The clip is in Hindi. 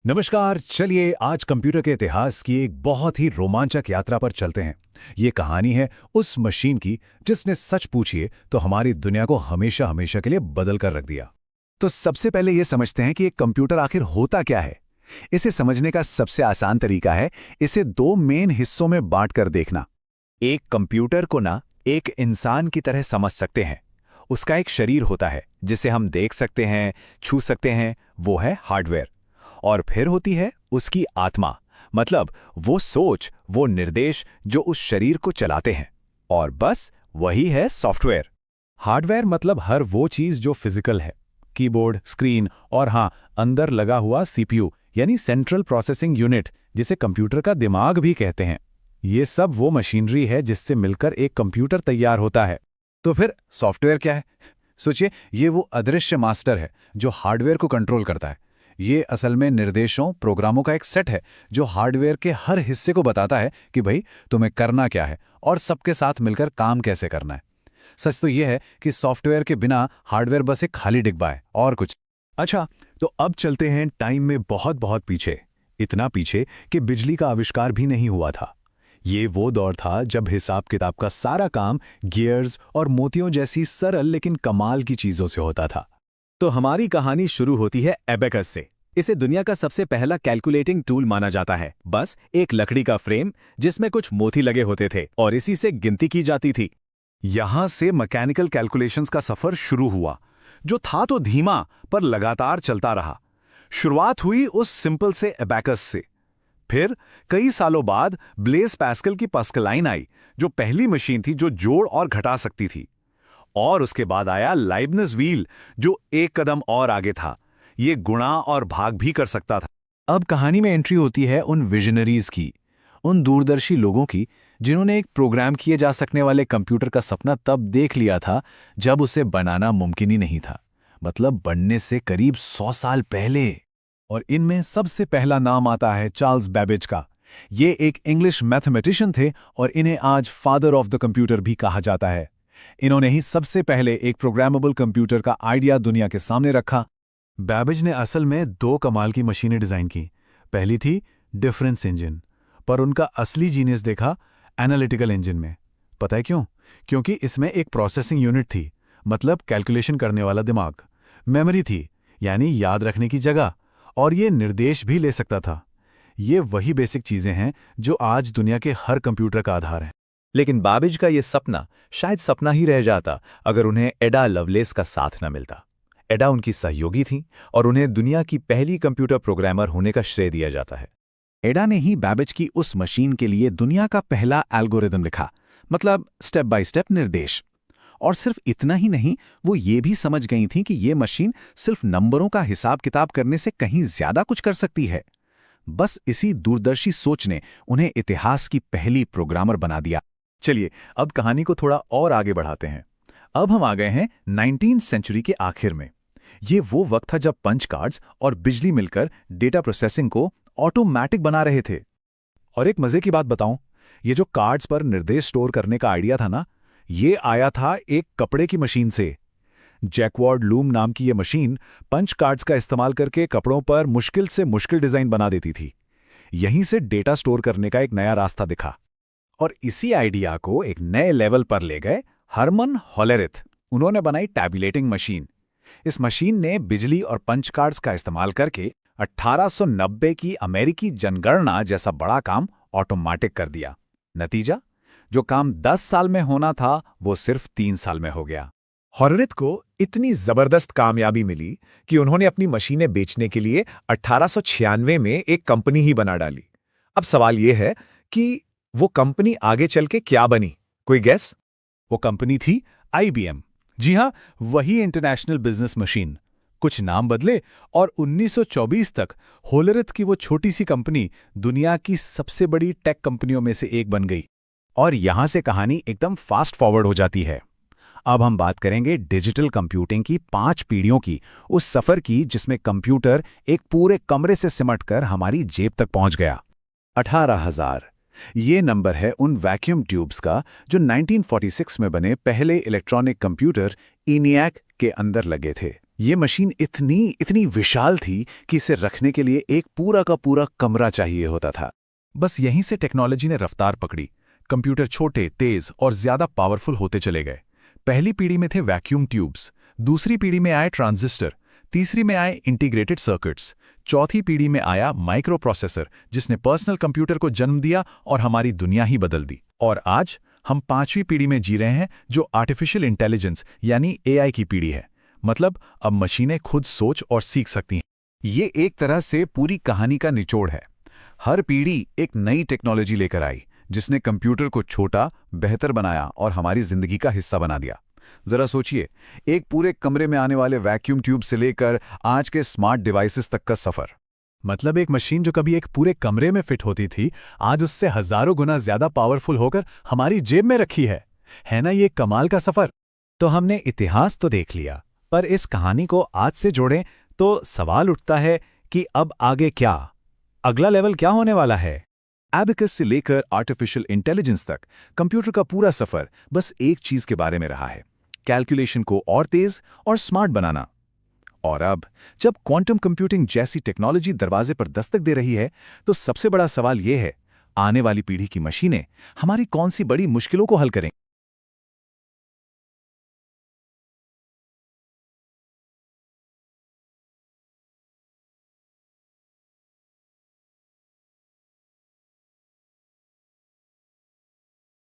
नमस्कार। चलिए आज कंप्यूटर के इतिहास की एक बहुत ही रोमांचक यात्रा पर चलते हैं। ये कहानी है उस मशीन की जिसने सच पूछिए तो हमारी दुनिया को हमेशा हमेशा के लिए बदल कर रख दिया। तो सबसे पहले ये समझते हैं कि एक कंप्यूटर आखिर होता क्या है। इसे समझने का सबसे आसान तरीका है इसे दो मेन हिस्सों में बांट कर देखना। एक कंप्यूटर को ना एक इंसान की तरह समझ सकते हैं। उसका एक शरीर होता है जिसे हम देख सकते हैं, छू सकते हैं, वो है हार्डवेयर। और फिर होती है उसकी आत्मा, मतलब वो सोच, वो निर्देश जो उस शरीर को चलाते हैं। और बस वही है सॉफ्टवेयर। हार्डवेयर मतलब हर वो चीज जो फिजिकल है, कीबोर्ड, स्क्रीन और हाँ, अंदर लगा हुआ सीपीयू यानी सेंट्रल प्रोसेसिंग यूनिट, जिसे कंप्यूटर का दिमाग भी कहते हैं। ये सब वो मशीनरी है जिससे मिलकर एक कंप्यूटर तैयार होता है। तो फिर सॉफ्टवेयर क्या है? सोचिए, ये वो अदृश्य मास्टर है जो हार्डवेयर को कंट्रोल करता है। ये असल में निर्देशों, प्रोग्रामों का एक सेट है जो हार्डवेयर के हर हिस्से को बताता है कि भाई तुम्हें करना क्या है और सबके साथ मिलकर काम कैसे करना है। सच तो यह है कि सॉफ्टवेयर के बिना हार्डवेयर बस एक खाली डिब्बा है और कुछ। अच्छा, तो अब चलते हैं टाइम में बहुत बहुत पीछे। इतना पीछे कि बिजली का आविष्कार भी नहीं हुआ था। ये वो दौर था जब हिसाब किताब का सारा काम गियर्स और मोतियों जैसी सरल लेकिन कमाल की चीजों से होता था। तो हमारी कहानी शुरू होती है एबेकस से। इसे दुनिया का सबसे पहला कैलकुलेटिंग टूल माना जाता है। बस एक लकड़ी का फ्रेम जिसमें कुछ मोती लगे होते थे और इसी से गिनती की जाती थी। यहां से मैकेनिकल कैलकुलेशंस का सफर शुरू हुआ, जो था तो धीमा पर लगातार चलता रहा। शुरुआत हुई उस सिंपल से एबेकस से। फिर कई सालों बाद ब्लेस पास्कल की पास्कलाइन आई, जो पहली मशीन थी जो जोड़ और घटा सकती थी। और उसके बाद आया लाइबनिज व्हील, जो एक कदम और आगे था। ये गुणा और भाग भी कर सकता था। अब कहानी में एंट्री होती है उन विजनरीज की, उन दूरदर्शी लोगों की जिन्होंने एक प्रोग्राम किए जा सकने वाले कंप्यूटर का सपना तब देख लिया था जब उसे बनाना मुमकिन ही नहीं था, मतलब बनने से करीब 100 साल पहले। और इनमें सबसे पहला नाम आता है चार्ल्स बैबेज का। ये एक इंग्लिश मैथमेटिशियन थे और इन्हें आज फादर ऑफ द कंप्यूटर भी कहा जाता है। इन्होंने ही सबसे पहले एक प्रोग्रामेबल कंप्यूटर का आइडिया दुनिया के सामने रखा। बैबेज ने असल में दो कमाल की मशीनें डिजाइन की। पहली थी डिफरेंस इंजन, पर उनका असली जीनियस देखा एनालिटिकल इंजन में। पता है क्यों? क्योंकि इसमें एक प्रोसेसिंग यूनिट थी, मतलब कैलकुलेशन करने वाला दिमाग। मेमोरी थी, यानी याद रखने की जगह, और ये निर्देश भी ले सकता था। ये वही बेसिक चीजें हैं जो आज दुनिया के हर कंप्यूटर का आधार है। लेकिन बाबेज का ये सपना शायद सपना ही रह जाता अगर उन्हें एडा लवलेस का साथ न मिलता। एडा उनकी सहयोगी थी और उन्हें दुनिया की पहली कंप्यूटर प्रोग्रामर होने का श्रेय दिया जाता है। एडा ने ही बैबेज की उस मशीन के लिए दुनिया का पहला एल्गोरिदम लिखा, मतलब स्टेप बाय स्टेप निर्देश। और सिर्फ इतना ही नहीं, वो ये भी समझ गई थी कि ये मशीन सिर्फ नंबरों का हिसाब किताब करने से कहीं ज्यादा कुछ कर सकती है। बस इसी दूरदर्शी सोच ने उन्हें इतिहास की पहली प्रोग्रामर बना दिया। चलिए अब कहानी को थोड़ा और आगे बढ़ाते हैं। अब हम आ गए हैं 19वीं सेंचुरी के आखिर में। ये वो वक्त था जब पंच कार्ड्स और बिजली मिलकर डेटा प्रोसेसिंग को ऑटोमैटिक बना रहे थे। और एक मजे की बात बताऊं, ये जो कार्ड्स पर निर्देश स्टोर करने का आइडिया था ना, ये आया था एक कपड़े की मशीन से। जैकवार्ड लूम नाम की ये मशीन पंच कार्ड्स का इस्तेमाल करके कपड़ों पर मुश्किल से मुश्किल डिजाइन बना देती थी। यहीं से डेटा स्टोर करने का एक नया रास्ता दिखा। और इसी आइडिया को एक नए लेवल पर ले गए हरमन होलेरिथ। उन्होंने बनाई टैबुलेटिंग मशीन। इस मशीन ने बिजली और पंच कार्ड्स का इस्तेमाल करके 1890 की अमेरिकी जनगणना जैसा बड़ा काम ऑटोमेटिक कर दिया। नतीजा, जो काम 10 साल में होना था वो सिर्फ 3 साल में हो गया। होलेरिथ को इतनी जबरदस्त कामयाबी मिली कि उन्होंने अपनी मशीनें बेचने के लिए 1896 में एक कंपनी ही बना डाली। अब सवाल यह है कि वो कंपनी आगे चल के क्या बनी? कोई गेस? वो कंपनी थी IBM। जी हां, वही इंटरनेशनल बिजनेस मशीन। कुछ नाम बदले और 1924 तक होलेरिथ की वो छोटी सी कंपनी दुनिया की सबसे बड़ी टेक कंपनियों में से एक बन गई। और यहां से कहानी एकदम फास्ट फॉरवर्ड हो जाती है। अब हम बात करेंगे डिजिटल कंप्यूटिंग की 5 पीढ़ियों की, उस सफर की जिसमें कंप्यूटर एक पूरे कमरे से सिमटकर हमारी जेब तक पहुंच गया। 18,000 ये नंबर है उन वैक्यूम ट्यूब्स का जो 1946 में बने पहले इलेक्ट्रॉनिक कंप्यूटर ENIAC के अंदर लगे थे। ये मशीन इतनी इतनी विशाल थी कि इसे रखने के लिए एक पूरा का पूरा कमरा चाहिए होता था। बस यहीं से टेक्नोलॉजी ने रफ्तार पकड़ी। कंप्यूटर छोटे, तेज और ज्यादा पावरफुल होते चले गए। पहली पीढ़ी में थे वैक्यूम ट्यूब्स, दूसरी पीढ़ी में आए ट्रांजिस्टर, तीसरी में आए इंटीग्रेटेड सर्किट्स, चौथी पीढ़ी में आया माइक्रो प्रोसेसर, जिसने पर्सनल कंप्यूटर को जन्म दिया और हमारी दुनिया ही बदल दी। और आज हम पांचवी पीढ़ी में जी रहे हैं, जो आर्टिफिशियल इंटेलिजेंस यानी एआई की पीढ़ी है। मतलब अब मशीनें खुद सोच और सीख सकती हैं। ये एक तरह से पूरी कहानी का निचोड़ है। हर पीढ़ी एक नई टेक्नोलॉजी लेकर आई, जिसने कंप्यूटर को छोटा, बेहतर बनाया और हमारी जिंदगी का हिस्सा बना दिया। जरा सोचिए, एक पूरे कमरे में आने वाले वैक्यूम ट्यूब से लेकर आज के स्मार्ट डिवाइसेस तक का सफर। मतलब एक मशीन जो कभी एक पूरे कमरे में फिट होती थी, आज उससे हजारों गुना ज्यादा पावरफुल होकर हमारी जेब में रखी है ना ये कमाल का सफर। तो हमने इतिहास तो देख लिया, पर इस कहानी को आज से जोड़ें तो सवाल उठता है कि अब आगे क्या? अगला लेवल क्या होने वाला है? एबेकस से लेकर आर्टिफिशियल इंटेलिजेंस तक कंप्यूटर का पूरा सफर बस एक चीज के बारे में रहा है, कैलकुलेशन को और तेज और स्मार्ट बनाना। और अब जब क्वांटम कंप्यूटिंग जैसी टेक्नोलॉजी दरवाजे पर दस्तक दे रही है, तो सबसे बड़ा सवाल यह है, आने वाली पीढ़ी की मशीनें हमारी कौन सी बड़ी मुश्किलों को हल करें।